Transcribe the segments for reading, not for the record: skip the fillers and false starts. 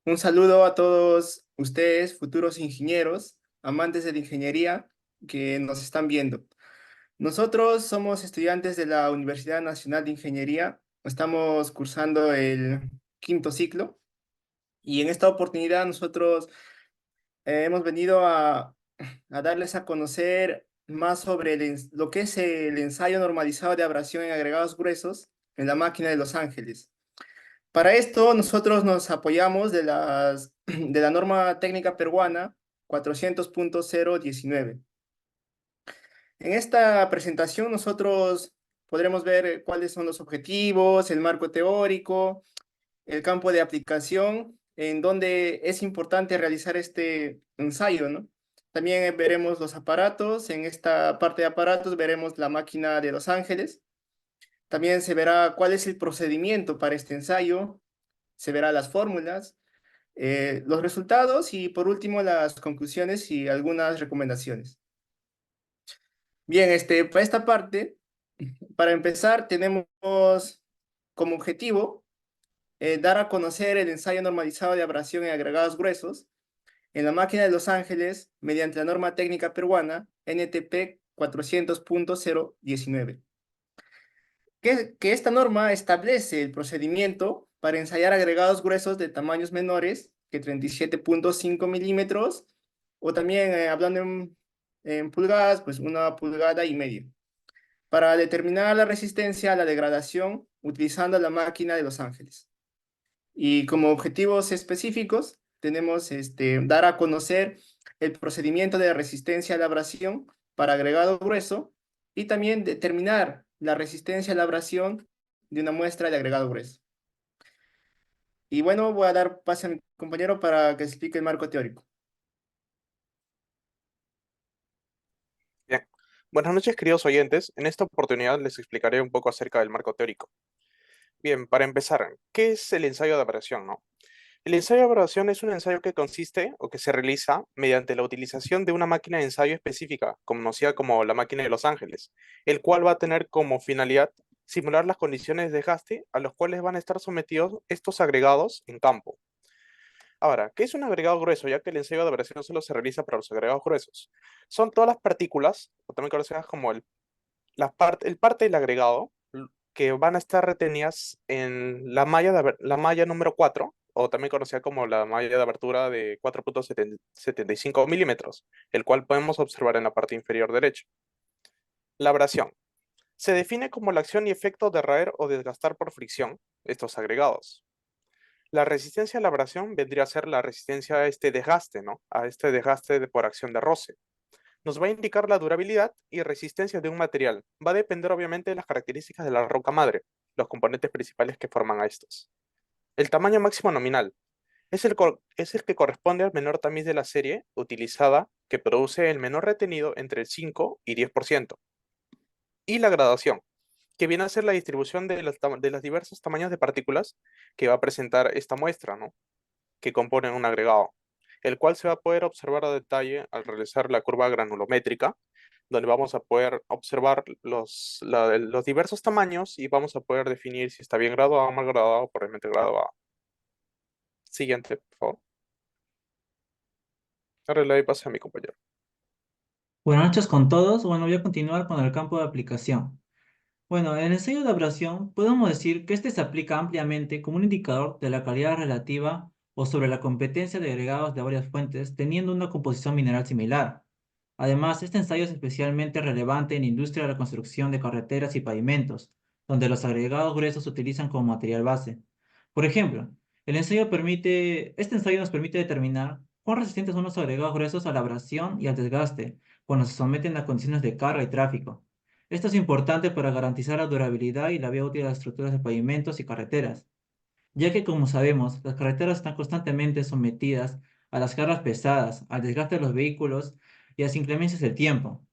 Un saludo a todos ustedes, futuros ingenieros, amantes de la ingeniería que nos están viendo. Nosotros somos estudiantes de la Universidad Nacional de Ingeniería. Estamos cursando el quinto ciclo y en esta oportunidad nosotros hemos venido a darles a conocer más sobre lo que es el ensayo normalizado de abrasión en agregados gruesos en la máquina de Los Ángeles. Para esto, nosotros nos apoyamos de la norma técnica peruana 400.019. En esta presentación, nosotros podremos ver cuáles son los objetivos, el marco teórico, el campo de aplicación, en donde es importante realizar este ensayo, ¿no? También veremos los aparatos. En esta parte de aparatos veremos la máquina de Los Ángeles. También se verá cuál es el procedimiento para este ensayo, se verá las fórmulas, los resultados y por último las conclusiones y algunas recomendaciones. Bien, para esta parte, para empezar, tenemos como objetivo dar a conocer el ensayo normalizado de abrasión en agregados gruesos en la máquina de Los Ángeles mediante la norma técnica peruana NTP 400.019. Que esta norma establece el procedimiento para ensayar agregados gruesos de tamaños menores que 37.5 milímetros, o también hablando en pulgadas, pues 1,5 pulgadas, para determinar la resistencia a la degradación utilizando la máquina de Los Ángeles. Y como objetivos específicos, tenemos dar a conocer el procedimiento de resistencia a la abrasión para agregado grueso y también determinar la resistencia a la abrasión de una muestra de agregado grueso. Y bueno, voy a dar pase a mi compañero para que explique el marco teórico. Bien. Buenas noches, queridos oyentes. En esta oportunidad les explicaré un poco acerca del marco teórico. Bien, para empezar, ¿qué es el ensayo de abrasión, no? El ensayo de abrasión es un ensayo que consiste o que se realiza mediante la utilización de una máquina de ensayo específica, conocida como la máquina de Los Ángeles, el cual va a tener como finalidad simular las condiciones de desgaste a los cuales van a estar sometidos estos agregados en campo. Ahora, ¿qué es un agregado grueso? Ya que el ensayo de abrasión solo se realiza para los agregados gruesos. Son todas las partículas, o también conocidas como el parte del agregado, que van a estar retenidas en la malla, la malla número 4, o también conocida como la malla de abertura de 4.75 milímetros, el cual podemos observar en la parte inferior derecha. La abrasión. Se define como la acción y efecto de raer o desgastar por fricción estos agregados. La resistencia a la abrasión vendría a ser la resistencia a este desgaste, ¿no? A este desgaste por acción de roce. Nos va a indicar la durabilidad y resistencia de un material. Va a depender obviamente de las características de la roca madre, los componentes principales que forman a estos. El tamaño máximo nominal es el que corresponde al menor tamiz de la serie utilizada, que produce el menor retenido entre el 5 y 10%. Y la gradación, que viene a ser la distribución de los diversos tamaños de partículas que va a presentar esta muestra, ¿no? Que componen un agregado, el cual se va a poder observar a detalle al realizar la curva granulométrica, donde vamos a poder observar los diversos tamaños y vamos a poder definir si está bien graduado, mal graduado o probablemente graduado. Siguiente, por favor. Ahora le doy paso a mi compañero. Buenas noches con todos. Bueno, voy a continuar con el campo de aplicación. Bueno, en el ensayo de abrasión podemos decir que este se aplica ampliamente como un indicador de la calidad relativa o sobre la competencia de agregados de varias fuentes teniendo una composición mineral similar. Además, este ensayo es especialmente relevante en la industria de la construcción de carreteras y pavimentos, donde los agregados gruesos se utilizan como material base. Por ejemplo, este ensayo nos permite determinar cuán resistentes son los agregados gruesos a la abrasión y al desgaste cuando se someten a condiciones de carga y tráfico. Esto es importante para garantizar la durabilidad y la vida útil de las estructuras de pavimentos y carreteras, ya que, como sabemos, las carreteras están constantemente sometidas a las cargas pesadas, al desgaste de los vehículos y a las inclemencias del tiempo.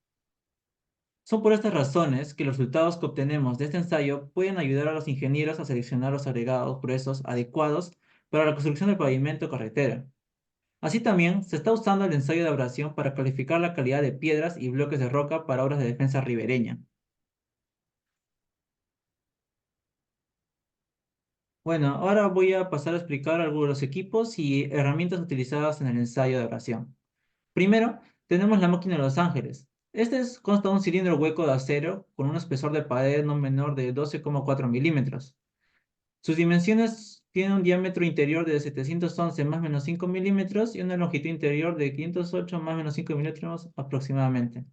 Son por estas razones que los resultados que obtenemos de este ensayo pueden ayudar a los ingenieros a seleccionar los agregados gruesos adecuados para la construcción del pavimento o carretera. Así también se está usando el ensayo de abrasión para calificar la calidad de piedras y bloques de roca para obras de defensa ribereña. Bueno, ahora voy a pasar a explicar algunos de los equipos y herramientas utilizadas en el ensayo de abrasión. Primero, tenemos la máquina de Los Ángeles. Consta de un cilindro hueco de acero con un espesor de pared no menor de 12,4 milímetros. Sus dimensiones tienen un diámetro interior de 711 más o menos 5 milímetros y una longitud interior de 508 más o menos 5 milímetros aproximadamente.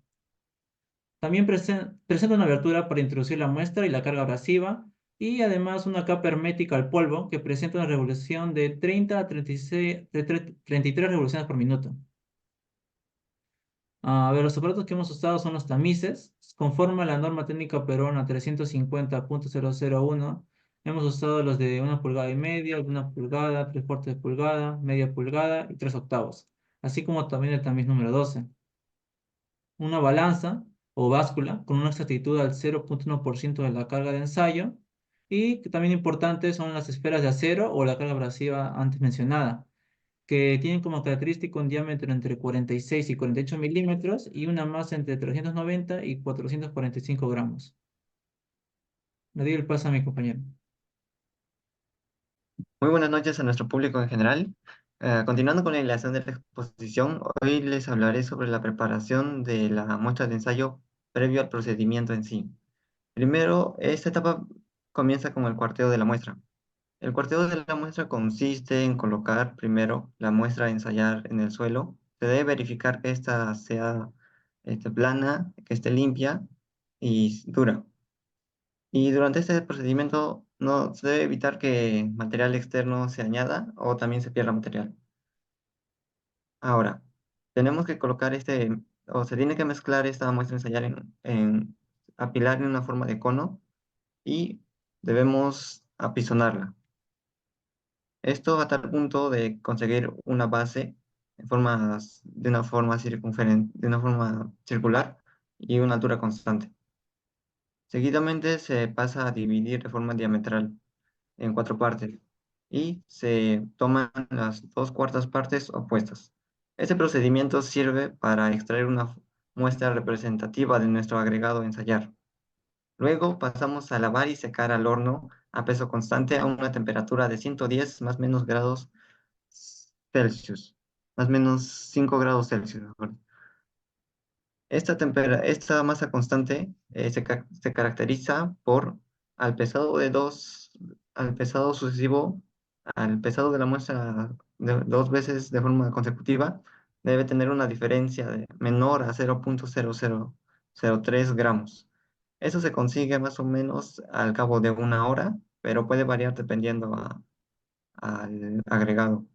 También presenta una abertura para introducir la muestra y la carga abrasiva y además una capa hermética al polvo que presenta una revolución de 30 a 36 33 revoluciones por minuto. A ver, los aparatos que hemos usado son los tamices. Conforme a la norma técnica peruana 350.001, hemos usado los de 1,5 pulgadas, 1 pulgada, 3/4 de pulgada, media pulgada y 3/8, así como también el tamiz número 12. Una balanza o báscula con una exactitud al 0,1% de la carga de ensayo. Y que también importantes son las esferas de acero o la carga abrasiva antes mencionada, que tienen como característico un diámetro entre 46 y 48 milímetros y una masa entre 390 y 445 gramos. Le doy el paso a mi compañero. Muy buenas noches a nuestro público en general. Continuando con la ilustración de la exposición, hoy les hablaré sobre la preparación de la muestra de ensayo previo al procedimiento en sí. Primero, esta etapa comienza con el cuarteo de la muestra. El cuarteo de la muestra consiste en colocar primero la muestra a ensayar en el suelo. Se debe verificar que ésta sea plana, que esté limpia y dura. Y durante este procedimiento no se debe evitar que material externo se añada o también se pierda material. Ahora, tenemos que colocar o se tiene que mezclar esta muestra ensayar apilar en una forma de cono y debemos apisonarla. Esto a tal punto de conseguir una base de una forma de una forma circular y una altura constante. Seguidamente se pasa a dividir de forma diametral en cuatro partes y se toman las dos cuartas partes opuestas. Este procedimiento sirve para extraer una muestra representativa de nuestro agregado a ensayar. Luego pasamos a lavar y secar al horno a peso constante a una temperatura de 110 más menos grados Celsius, más menos 5 grados Celsius, mejor. Esta masa constante se caracteriza por al pesado de dos, al pesado sucesivo, al pesado de la muestra dos veces de forma consecutiva, debe tener una diferencia menor a 0,0003 gramos. Eso se consigue más o menos al cabo de una hora, pero puede variar dependiendo al agregado.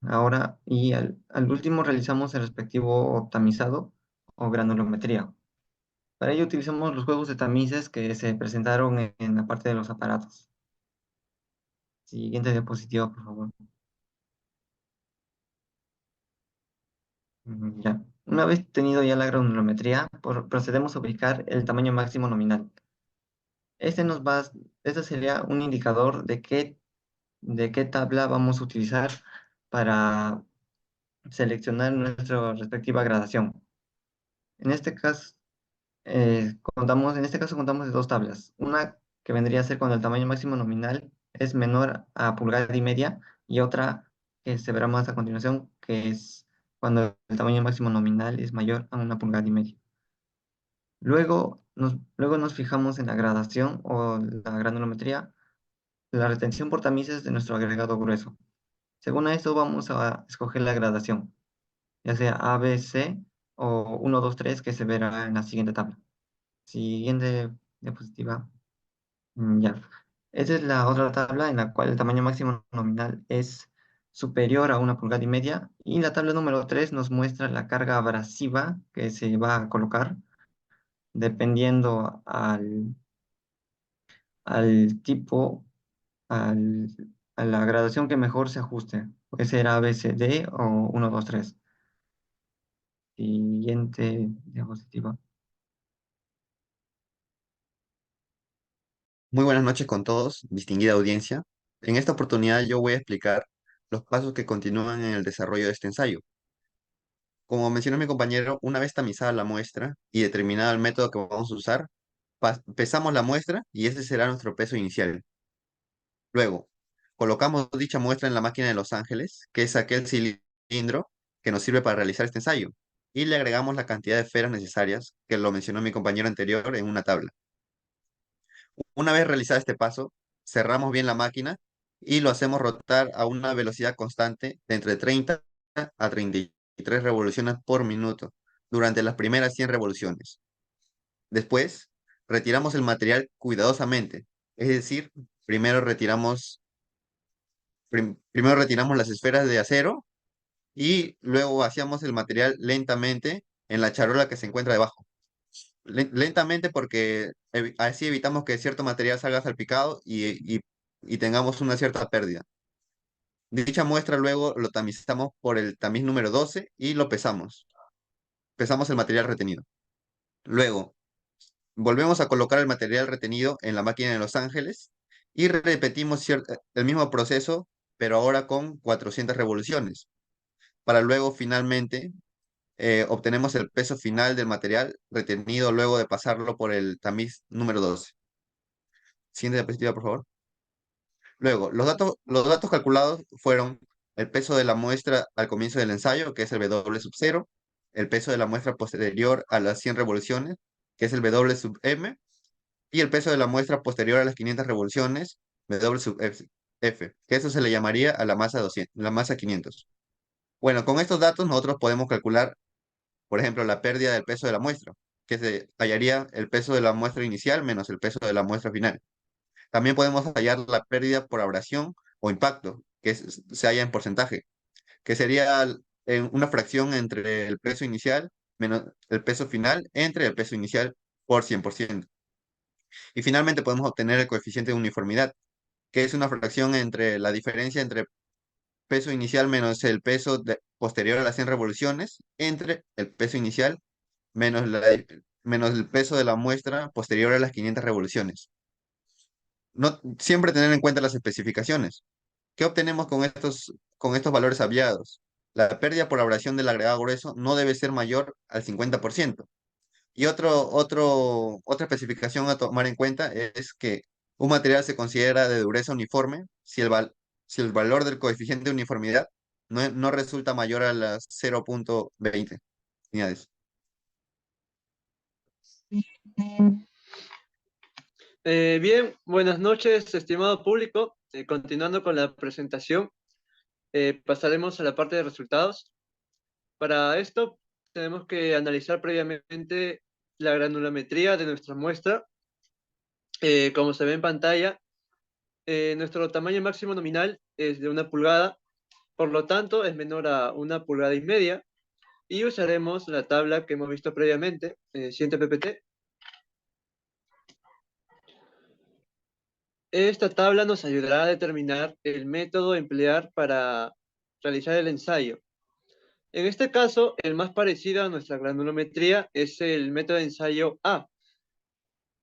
Ahora, al último realizamos el respectivo tamizado o granulometría. Para ello utilizamos los juegos de tamices que se presentaron en la parte de los aparatos. Siguiente diapositiva, por favor. Ya. Una vez tenido ya la granulometría, procedemos a ubicar el tamaño máximo nominal. Este nos va, este sería un indicador de qué tabla vamos a utilizar para seleccionar nuestra respectiva gradación. En este caso, en este caso contamos de dos tablas. Una que vendría a ser cuando el tamaño máximo nominal es menor a pulgada y media y otra que se verá más a continuación, que es cuando el tamaño máximo nominal es mayor a 1,5 pulgadas. Luego nos fijamos en la gradación o la granulometría, la retención por tamices de nuestro agregado grueso. Según esto vamos a escoger la gradación, ya sea A, B, C o 1, 2, 3 que se verá en la siguiente tabla. Siguiente diapositiva. Ya. Esta es la otra tabla en la cual el tamaño máximo nominal es superior a 1,5 pulgadas. Y la tabla número 3 nos muestra la carga abrasiva que se va a colocar dependiendo al tipo, al, a la gradación que mejor se ajuste. Puede ser A, B, C, D o 1, 2, 3. Siguiente diapositiva. Muy buenas noches con todos, distinguida audiencia. En esta oportunidad yo voy a explicar los pasos que continúan en el desarrollo de este ensayo. Como mencionó mi compañero, una vez tamizada la muestra y determinado el método que vamos a usar, pesamos la muestra y ese será nuestro peso inicial. Luego, colocamos dicha muestra en la máquina de Los Ángeles, que es aquel cilindro que nos sirve para realizar este ensayo, y le agregamos la cantidad de esferas necesarias, que lo mencionó mi compañero anterior en una tabla. Una vez realizado este paso, cerramos bien la máquina y lo hacemos rotar a una velocidad constante de entre 30 a 33 revoluciones por minuto durante las primeras 100 revoluciones. Después, retiramos el material cuidadosamente, es decir, primero retiramos las esferas de acero y luego vaciamos el material lentamente en la charola que se encuentra debajo. Lentamente porque así evitamos que cierto material salga salpicado y tengamos una cierta pérdida. Dicha muestra luego lo tamizamos por el tamiz número 12 y lo pesamos. Pesamos el material retenido. Luego, volvemos a colocar el material retenido en la máquina de Los Ángeles y repetimos el mismo proceso, pero ahora con 400 revoluciones, para luego finalmente obtenemos el peso final del material retenido luego de pasarlo por el tamiz número 12. Siguiente diapositiva, por favor. Luego, los datos calculados fueron el peso de la muestra al comienzo del ensayo, que es el W sub 0, el peso de la muestra posterior a las 100 revoluciones, que es el W sub M, y el peso de la muestra posterior a las 500 revoluciones, W sub F, que eso se le llamaría a la masa 200, la masa 500. Bueno, con estos datos nosotros podemos calcular, por ejemplo, la pérdida del peso de la muestra, que se hallaría el peso de la muestra inicial menos el peso de la muestra final. También podemos hallar la pérdida por abrasión o impacto, se halla en porcentaje, que sería una fracción entre el peso inicial menos el peso final entre el peso inicial por 100%. Y finalmente podemos obtener el coeficiente de uniformidad, que es una fracción entre la diferencia entre peso inicial menos el peso posterior a las 100 revoluciones entre el peso inicial menos, menos el peso de la muestra posterior a las 500 revoluciones. No, siempre tener en cuenta las especificaciones. ¿Qué obtenemos con estos valores hablados? La pérdida por abrasión del agregado grueso no debe ser mayor al 50%. Y otra especificación a tomar en cuenta es que un material se considera de dureza uniforme si el valor del coeficiente de uniformidad no resulta mayor a las 0.20 unidades. Bien, buenas noches, estimado público. Continuando con la presentación, pasaremos a la parte de resultados. Para esto, tenemos que analizar previamente la granulometría de nuestra muestra. Como se ve en pantalla, nuestro tamaño máximo nominal es de 1 pulgada, por lo tanto es menor a 1,5 pulgadas, y usaremos la tabla que hemos visto previamente, siguiente PPT. Esta tabla nos ayudará a determinar el método a emplear para realizar el ensayo. En este caso, el más parecido a nuestra granulometría es el método de ensayo A.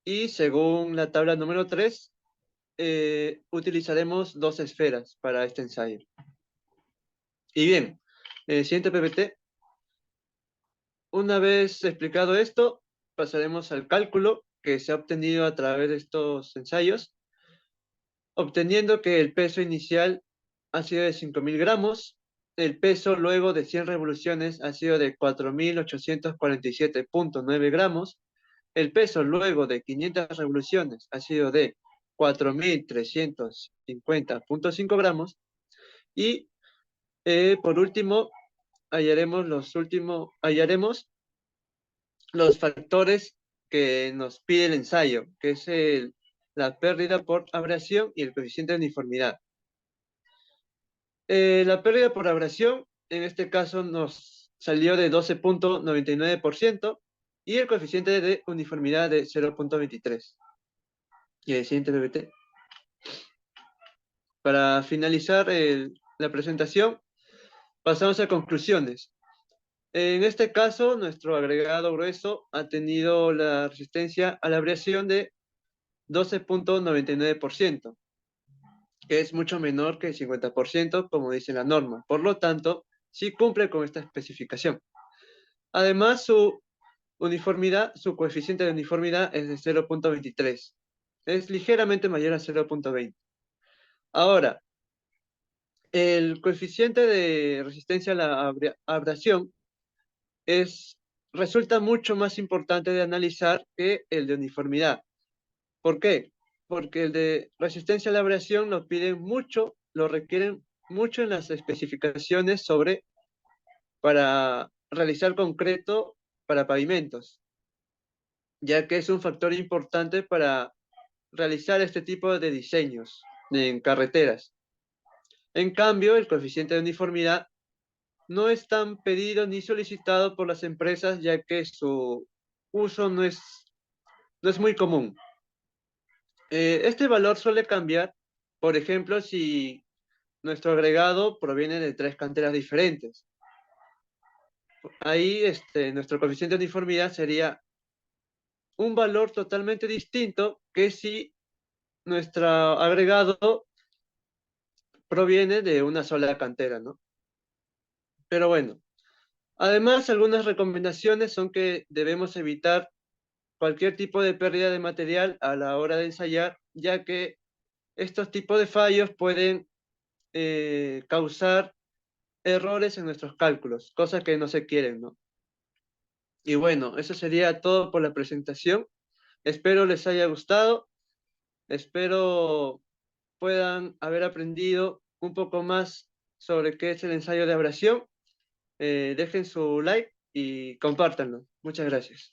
Y según la tabla número 3, utilizaremos 2 esferas para este ensayo. Y bien, siguiente PPT. Una vez explicado esto, pasaremos al cálculo que se ha obtenido a través de estos ensayos, obteniendo que el peso inicial ha sido de 5.000 gramos, el peso luego de 100 revoluciones ha sido de 4.847.9 gramos, el peso luego de 500 revoluciones ha sido de 4.350.5 gramos, y por último hallaremos los factores que nos pide el ensayo, que es la pérdida por abrasión y el coeficiente de uniformidad. La pérdida por abrasión, en este caso, nos salió de 12.99% y el coeficiente de uniformidad de 0.23. Y el siguiente PPT. Para finalizar la presentación, pasamos a conclusiones. En este caso, nuestro agregado grueso ha tenido la resistencia a la abrasión de 12.99%, que es mucho menor que el 50%, como dice la norma. Por lo tanto, sí cumple con esta especificación. Además, su uniformidad, su coeficiente de uniformidad es de 0.23. Es ligeramente mayor a 0.20. Ahora, el coeficiente de resistencia a la abrasión resulta mucho más importante de analizar que el de uniformidad. ¿Por qué? Porque el de resistencia a la abrasión lo piden mucho, lo requieren mucho en las especificaciones para realizar concreto para pavimentos, ya que es un factor importante para realizar este tipo de diseños en carreteras. En cambio, el coeficiente de uniformidad no es tan pedido ni solicitado por las empresas, ya que su uso no es muy común. Este valor suele cambiar, por ejemplo, si nuestro agregado proviene de 3 canteras diferentes. Ahí nuestro coeficiente de uniformidad sería un valor totalmente distinto que si nuestro agregado proviene de una sola cantera, ¿no? Pero bueno, además algunas recomendaciones son que debemos evitar cualquier tipo de pérdida de material a la hora de ensayar, ya que estos tipos de fallos pueden causar errores en nuestros cálculos, cosas que no se quieren, ¿no? Y bueno, eso sería todo por la presentación. Espero les haya gustado, espero puedan haber aprendido un poco más sobre qué es el ensayo de abrasión. Dejen su like y compártanlo. Muchas gracias.